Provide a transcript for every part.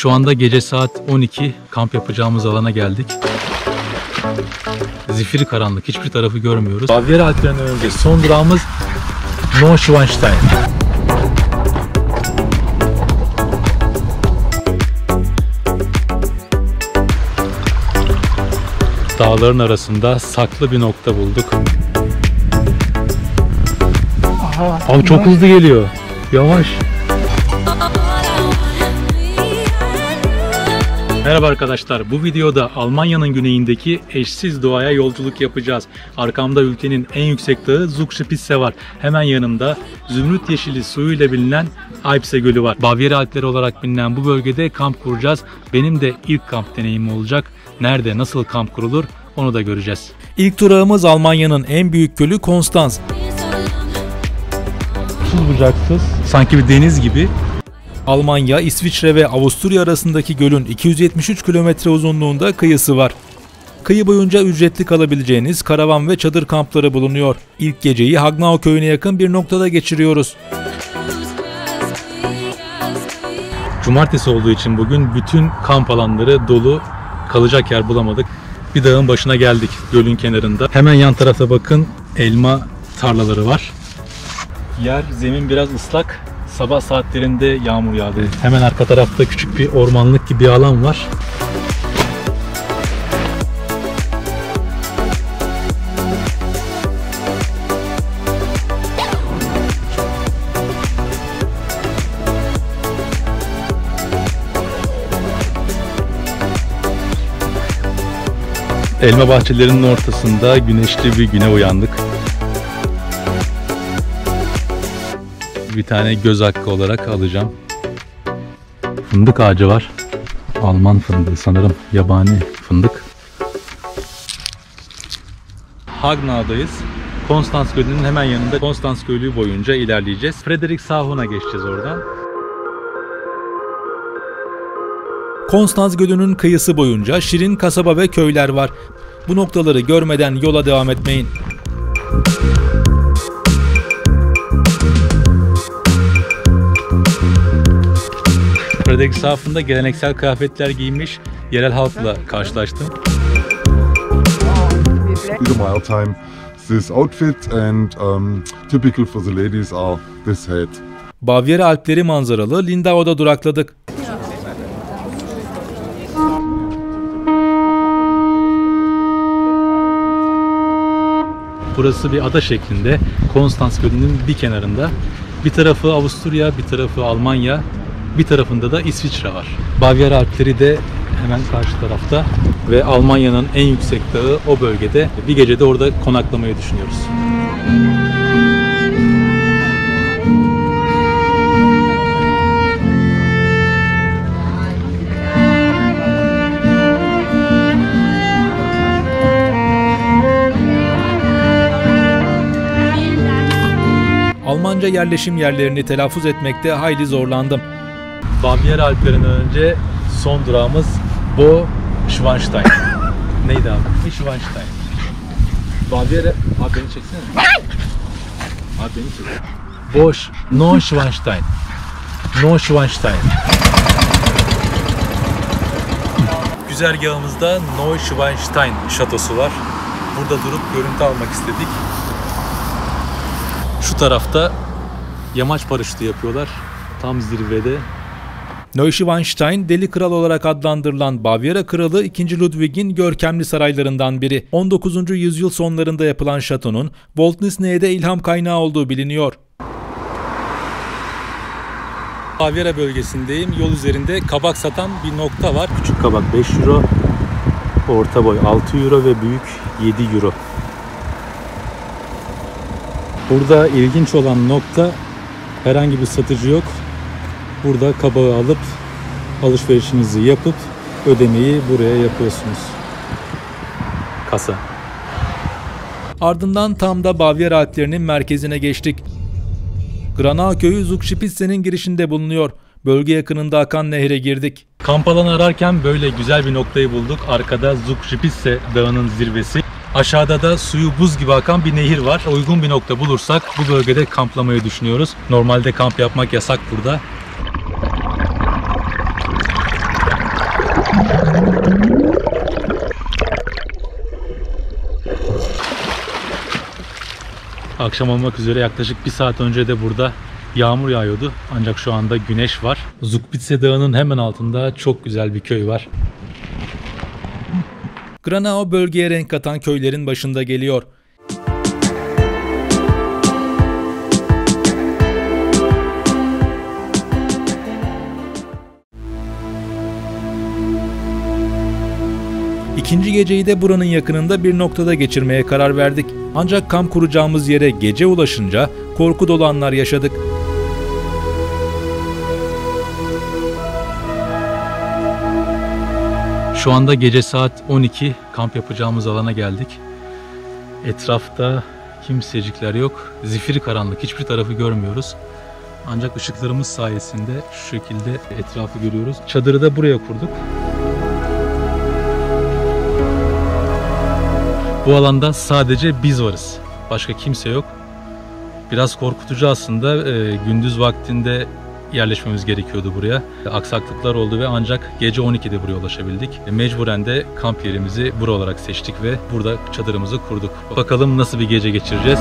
Şu anda gece saat 12. Kamp yapacağımız alana geldik. Zifiri karanlık. Hiçbir tarafı görmüyoruz. Bavyera Alplerinden önce son durağımız Neuschwanstein. Dağların arasında saklı bir nokta bulduk. Abi çok hızlı geliyor. Yavaş. Merhaba arkadaşlar. Bu videoda Almanya'nın güneyindeki eşsiz doğaya yolculuk yapacağız. Arkamda ülkenin en yüksek dağı Zugspitze var. Hemen yanımda zümrüt yeşili suyuyla bilinen Eibsee Gölü var. Bavyera Alpleri olarak bilinen bu bölgede kamp kuracağız. Benim de ilk kamp deneyimim olacak. Nerede, nasıl kamp kurulur onu da göreceğiz. İlk durağımız Almanya'nın en büyük gölü Konstanz. Uçsuz bucaksız, sanki bir deniz gibi. Almanya, İsviçre ve Avusturya arasındaki gölün 273 kilometre uzunluğunda kıyısı var. Kıyı boyunca ücretli kalabileceğiniz karavan ve çadır kampları bulunuyor. İlk geceyi Hagnau köyüne yakın bir noktada geçiriyoruz. Cumartesi olduğu için bugün bütün kamp alanları dolu, kalacak yer bulamadık. Bir dağın başına geldik, gölün kenarında. Hemen yan tarafta bakın, elma tarlaları var. Zemin biraz ıslak. Sabah saatlerinde yağmur yağdı. Hemen arka tarafta küçük bir ormanlık gibi bir alan var. Elma bahçelerinin ortasında güneşli bir güne uyandık. Bir tane göz hakkı olarak alacağım. Fındık ağacı var. Alman fındığı sanırım. Yabani fındık. Hagnau'dayız. Konstanz Gölü'nün hemen yanında. Konstanz Gölü boyunca ilerleyeceğiz. Friedrichshaven'a geçeceğiz oradan. Konstanz Gölü'nün kıyısı boyunca şirin kasaba ve köyler var. Bu noktaları görmeden yola devam etmeyin. Friedrichshaven'da geleneksel kıyafetler giymiş yerel halkla karşılaştım. My time, this outfit and typical for the ladies are this hat. Bavyera Alpleri manzaralı Lindau'da durakladık. Burası bir ada şeklinde. Konstanz Gölü'nün bir kenarında. Bir tarafı Avusturya, bir tarafı Almanya, bir tarafında da İsviçre var. Bavyera Alpleri de hemen karşı tarafta ve Almanya'nın en yüksek dağı o bölgede. Bir gece de orada konaklamayı düşünüyoruz. Almanca yerleşim yerlerini telaffuz etmekte hayli zorlandım. Bavyera Alplerinden önce son durağımız Neuschwanstein. Neydi abi? Neuschwanstein. Bavyera... Abi beni çeksene. Abi beni çek. Neuschwanstein. Neuschwanstein. Güzergahımızda Neuschwanstein şatosu var. Burada durup görüntü almak istedik. Şu tarafta yamaç paraşütü yapıyorlar. Tam zirvede. Neuschwanstein, Deli Kral olarak adlandırılan Bavyera Kralı 2. Ludwig'in görkemli saraylarından biri. 19. yüzyıl sonlarında yapılan şatonun Walt Disney'e ilham kaynağı olduğu biliniyor. Bavyera bölgesindeyim. Yol üzerinde kabak satan bir nokta var. Küçük kabak 5 euro, orta boy 6 euro ve büyük 7 euro. Burada ilginç olan nokta, herhangi bir satıcı yok. Burada kabağı alıp alışverişinizi yapıp ödemeyi buraya yapıyorsunuz. Kasa. Ardından tam da Bavyera Alplerinin merkezine geçtik. Granau köyü Zugspitze'nin girişinde bulunuyor. Bölge yakınında akan nehre girdik. Kamp alanı ararken böyle güzel bir noktayı bulduk. Arkada Zugspitze dağının zirvesi. Aşağıda da suyu buz gibi akan bir nehir var. Uygun bir nokta bulursak bu bölgede kamplamayı düşünüyoruz. Normalde kamp yapmak yasak burada. Akşam olmak üzere yaklaşık 1 saat önce de burada yağmur yağıyordu. Ancak şu anda güneş var. Zugspitze Dağı'nın hemen altında çok güzel bir köy var. Granau bölgeye renk katan köylerin başında geliyor. İkinci geceyi de buranın yakınında bir noktada geçirmeye karar verdik. Ancak kamp kuracağımız yere gece ulaşınca korku dolu anlar yaşadık. Şu anda gece saat 12, kamp yapacağımız alana geldik. Etrafta kimsecikler yok. Zifiri karanlık, hiçbir tarafı görmüyoruz. Ancak ışıklarımız sayesinde şu şekilde etrafı görüyoruz. Çadırı da buraya kurduk. Bu alanda sadece biz varız. Başka kimse yok. Biraz korkutucu aslında. Gündüz vaktinde yerleşmemiz gerekiyordu buraya. Aksaklıklar oldu ve ancak gece 12'de buraya ulaşabildik. Mecburen de kamp yerimizi bura olarak seçtik ve burada çadırımızı kurduk. Bakalım nasıl bir gece geçireceğiz.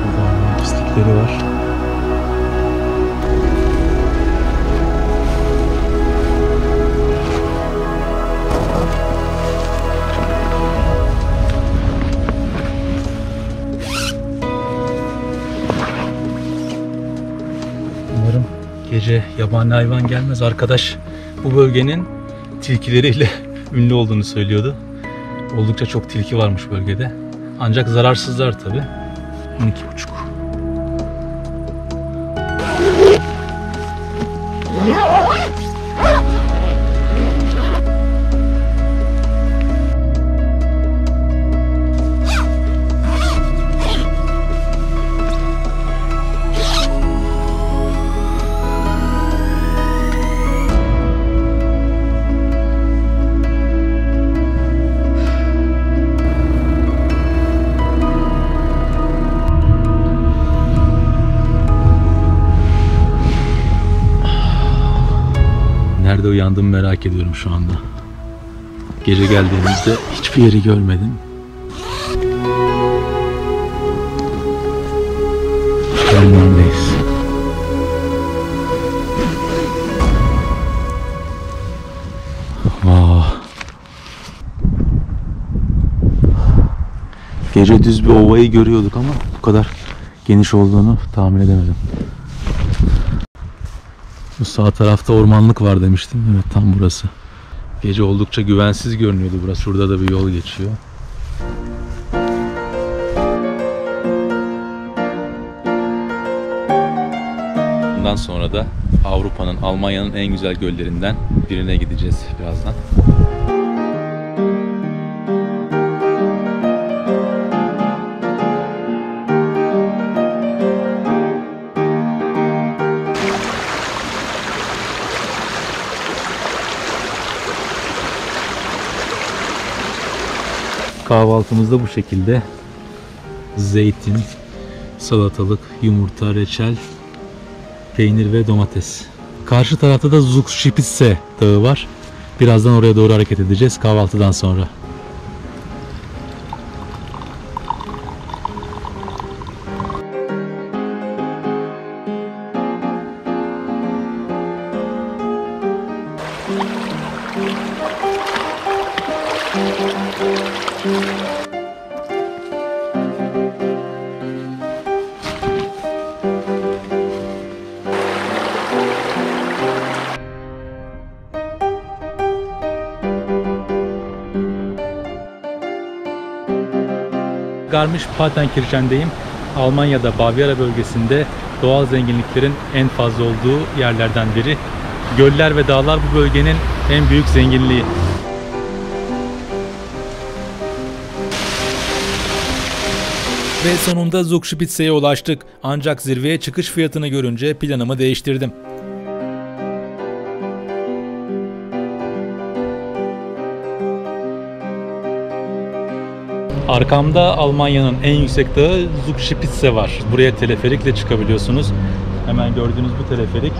Burada pislikleri var. Gece yabani hayvan gelmez. Arkadaş bu bölgenin tilkileriyle ünlü olduğunu söylüyordu. Oldukça çok tilki varmış bölgede. Ancak zararsızlar tabi. 12.30. Nerede uyandığımı merak ediyorum şu anda. Gece geldiğimizde hiçbir yeri görmedim. Ormandayız. Gece düz bir ovayı görüyorduk ama bu kadar geniş olduğunu tahmin edemedim. Bu sağ tarafta ormanlık var demiştim. Evet, tam burası. Gece oldukça güvensiz görünüyordu burası. Şurada da bir yol geçiyor. Bundan sonra da Avrupa'nın, Almanya'nın en güzel göllerinden birine gideceğiz birazdan. Kahvaltımızda bu şekilde: zeytin, salatalık, yumurta, reçel, peynir ve domates. Karşı tarafta da Zugspitze Dağı var. Birazdan oraya doğru hareket edeceğiz kahvaltıdan sonra. Garmisch-Partenkirchen'deyim. Almanya'da Bavyera bölgesinde doğal zenginliklerin en fazla olduğu yerlerden biri. Göller ve dağlar bu bölgenin en büyük zenginliği. Ve sonunda Zugspitze'ye ulaştık. Ancak zirveye çıkış fiyatını görünce planımı değiştirdim. Arkamda Almanya'nın en yüksek dağı Zugspitze var. Buraya teleferikle çıkabiliyorsunuz. Hemen gördüğünüz bu teleferik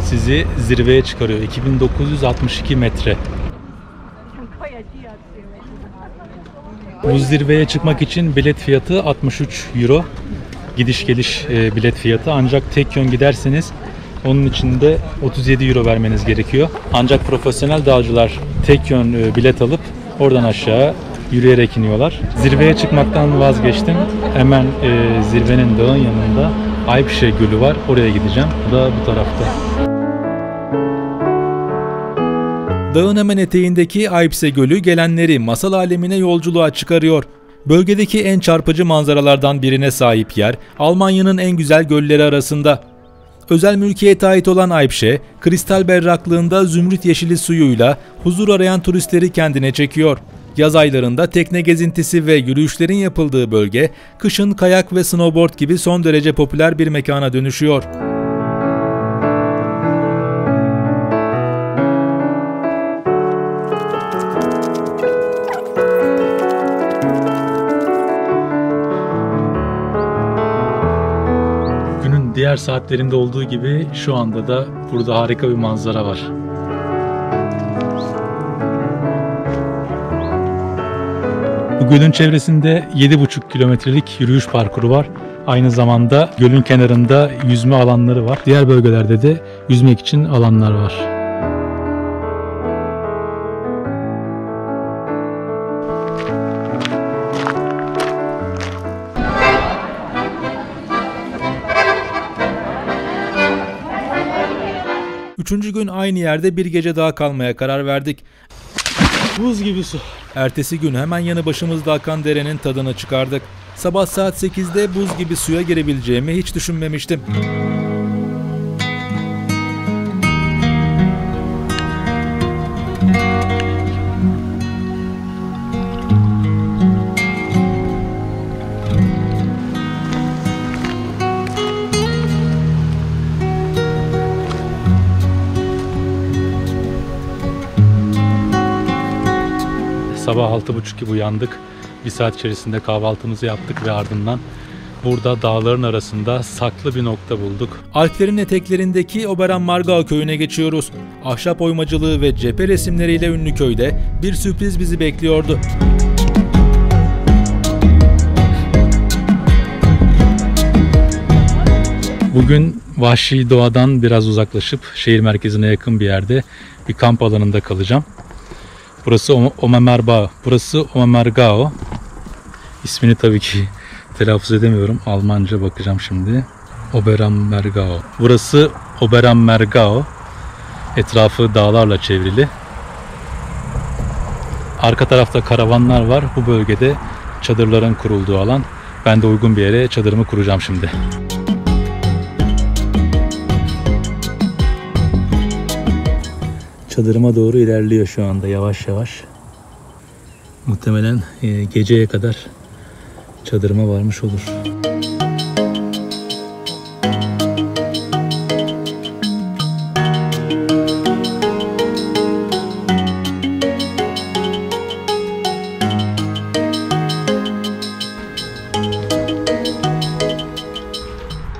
sizi zirveye çıkarıyor. 2962 metre. Bu zirveye çıkmak için bilet fiyatı 63 euro. Gidiş geliş bilet fiyatı. Ancak tek yön giderseniz onun için de 37 euro vermeniz gerekiyor. Ancak profesyonel dağcılar tek yön bilet alıp oradan aşağı yürüyerek iniyorlar. Zirveye çıkmaktan vazgeçtim. Hemen zirvenin dağın yanında Aybşe Gölü var. Oraya gideceğim. Bu da bu tarafta. Dağın hemen eteğindeki Aybşe Gölü gelenleri masal alemine yolculuğa çıkarıyor. Bölgedeki en çarpıcı manzaralardan birine sahip yer, Almanya'nın en güzel gölleri arasında. Özel mülkiyete ait olan Aybşe, kristal berraklığında zümrüt yeşili suyuyla huzur arayan turistleri kendine çekiyor. Yaz aylarında tekne gezintisi ve yürüyüşlerin yapıldığı bölge, kışın kayak ve snowboard gibi son derece popüler bir mekana dönüşüyor. Günün diğer saatlerinde olduğu gibi şu anda da burada harika bir manzara var. Bu gölün çevresinde 7,5 kilometrelik yürüyüş parkuru var. Aynı zamanda gölün kenarında yüzme alanları var. Diğer bölgelerde de yüzmek için alanlar var. Üçüncü gün aynı yerde bir gece daha kalmaya karar verdik. Buz gibi su. Ertesi gün hemen yanı başımızda akan derenin tadını çıkardık. Sabah saat 8'de buz gibi suya girebileceğimi hiç düşünmemiştim. Sabah 6.30 gibi uyandık. Bir saat içerisinde kahvaltımızı yaptık ve ardından burada dağların arasında saklı bir nokta bulduk. Alplerin eteklerindeki Oberammergau köyüne geçiyoruz. Ahşap oymacılığı ve cephe resimleriyle ünlü köyde bir sürpriz bizi bekliyordu. Bugün vahşi doğadan biraz uzaklaşıp şehir merkezine yakın bir yerde bir kamp alanında kalacağım. Burası Oberammergau. İsmini tabii ki telaffuz edemiyorum. Almanca bakacağım şimdi. Oberammergau. Burası Oberammergau. Etrafı dağlarla çevrili. Arka tarafta karavanlar var. Bu bölgede çadırların kurulduğu alan. Ben de uygun bir yere çadırımı kuracağım şimdi. Çadırıma doğru ilerliyor şu anda yavaş yavaş. Muhtemelen geceye kadar çadırıma varmış olur.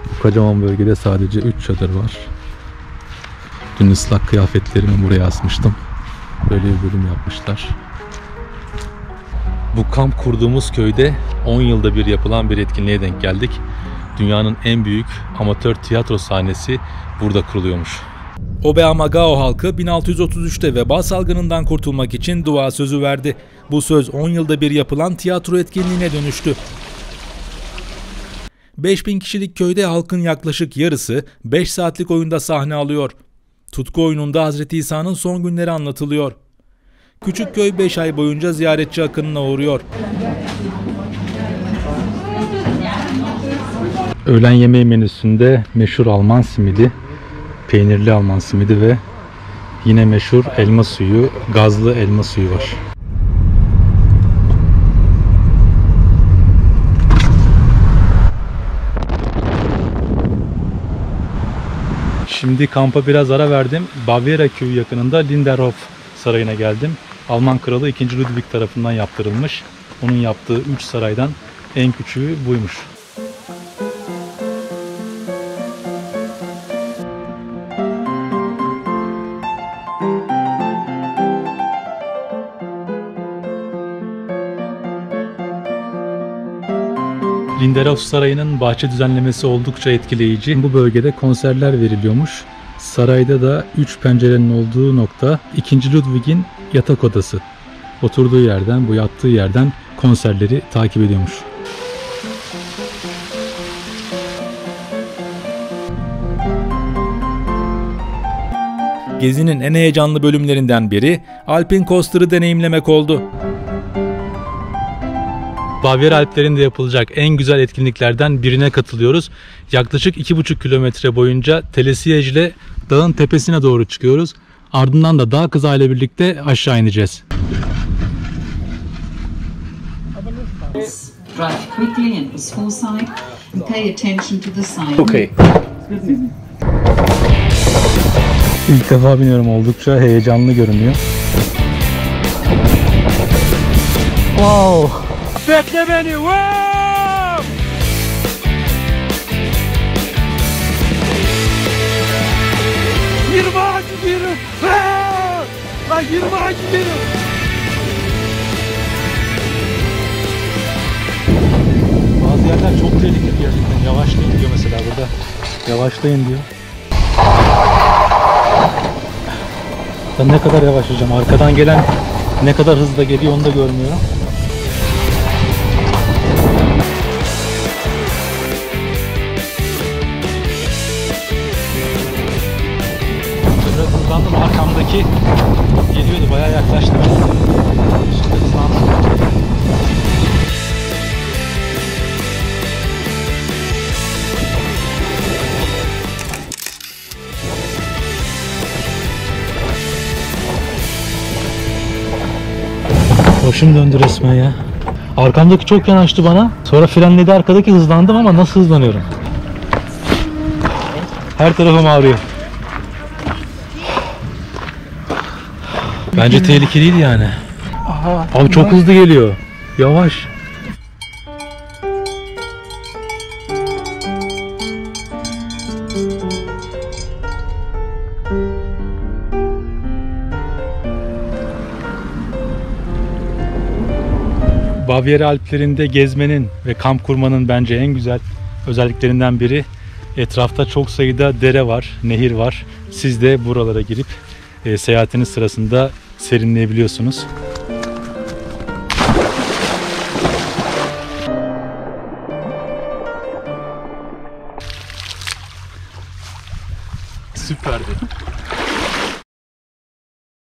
Bu kocaman bölgede sadece 3 çadır var. Dün ıslak kıyafetlerimi buraya asmıştım. Böyle bir bölüm yapmışlar. Bu kamp kurduğumuz köyde 10 yılda bir yapılan bir etkinliğe denk geldik. Dünyanın en büyük amatör tiyatro sahnesi burada kuruluyormuş. Oberammergau halkı 1633'te veba salgınından kurtulmak için dua sözü verdi. Bu söz 10 yılda bir yapılan tiyatro etkinliğine dönüştü. 5000 kişilik köyde halkın yaklaşık yarısı 5 saatlik oyunda sahne alıyor. Tutku oyununda Hazreti İsa'nın son günleri anlatılıyor. Küçük köy 5 ay boyunca ziyaretçi akınına uğruyor. Öğlen yemeği menüsünde meşhur Alman simidi, peynirli Alman simidi ve yine meşhur elma suyu, gazlı elma suyu var. Şimdi kampa biraz ara verdim. Bavyera köyü yakınında Linderhof Sarayı'na geldim. Alman kralı 2. Ludwig tarafından yaptırılmış. Onun yaptığı 3 saraydan en küçüğü buymuş. Lindelof Sarayı'nın bahçe düzenlemesi oldukça etkileyici. Bu bölgede konserler veriliyormuş. Sarayda da 3 pencerenin olduğu nokta 2. Ludwig'in yatak odası. Oturduğu yerden, bu yattığı yerden konserleri takip ediyormuş. Gezinin en heyecanlı bölümlerinden biri Alpine Coaster'ı deneyimlemek oldu. Bavyera Alplerinde yapılacak en güzel etkinliklerden birine katılıyoruz. Yaklaşık 2,5 kilometre boyunca telesiyej ile dağın tepesine doğru çıkıyoruz. Ardından da dağ kızağı ile birlikte aşağı ineceğiz. Drive quickly and with foresight and pay attention to the sign. Okay. İlk defa biniyorum, oldukça heyecanlı görünüyor. Wow! Bekle beni! Wow! Yirmağa gidiyorum! Lan yirmağa gidiyorum! Bazı yerler çok tehlikeli gerçekten. Yavaşlayın diyor mesela burada. Yavaşlayın diyor. Ben ne kadar yavaşlayacağım? Arkadan gelen ne kadar hızla geliyor onu da görmüyorum. Biraz hızlandım, arkamdaki geliyordu, bayağı yaklaştı. Şimdi hızlandım. Başım döndü resmen ya. Arkamdaki çok yanaştı bana. Sonra frenledi, arkadaki hızlandım ama nasıl hızlanıyorum? Her tarafım ağrıyor. Bence tehlikeliydi yani. Abi çok hızlı geliyor. Yavaş. Bavyera Alplerinde gezmenin ve kamp kurmanın bence en güzel özelliklerinden biri, etrafta çok sayıda dere var, nehir var. Siz de buralara girip seyahatiniz sırasında serinleyebiliyorsunuz. Süperdi.